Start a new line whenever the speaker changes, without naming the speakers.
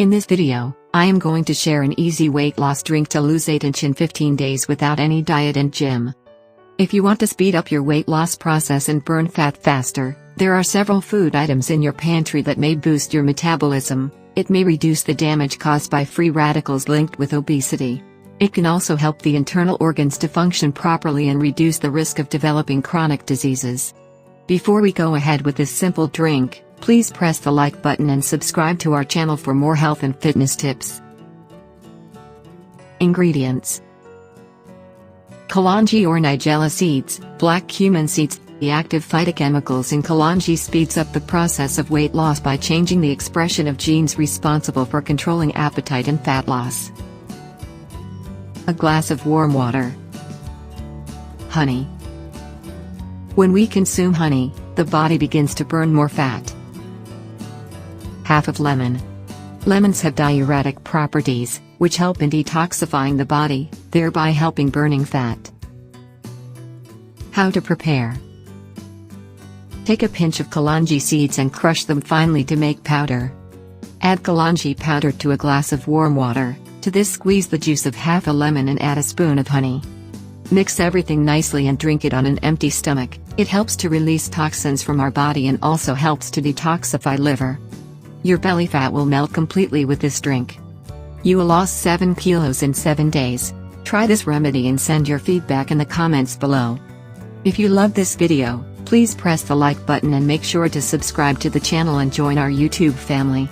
In this video, I am going to share an easy weight loss drink to lose 8 inches in 15 days without any diet and gym. If you want to speed up your weight loss process and burn fat faster, there are several food items in your pantry that may boost your metabolism. It may reduce the damage caused by free radicals linked with obesity. It can also help the internal organs to function properly and reduce the risk of developing chronic diseases. Before we go ahead with this simple drink, please press the like button and subscribe to our channel for more health and fitness tips. Ingredients: Kalonji or Nigella seeds, black cumin seeds. The active phytochemicals in Kalonji speeds up the process of weight loss by changing the expression of genes responsible for controlling appetite and fat loss. A glass of warm water. Honey. When we consume honey, the body begins to burn more fat. Half of lemon. Lemons have diuretic properties, which help in detoxifying the body, thereby helping burning fat. How to prepare. Take a pinch of Kalonji seeds and crush them finely to make powder. Add Kalonji powder to a glass of warm water. To this, squeeze the juice of half a lemon and add a spoon of honey. Mix everything nicely and drink it on an empty stomach. It helps to release toxins from our body and also helps to detoxify liver. Your belly fat will melt completely with this drink. You will lose 7 kilos in 7 days. Try this remedy and send your feedback in the comments below. If you love this video, please press the like button and make sure to subscribe to the channel and join our YouTube family.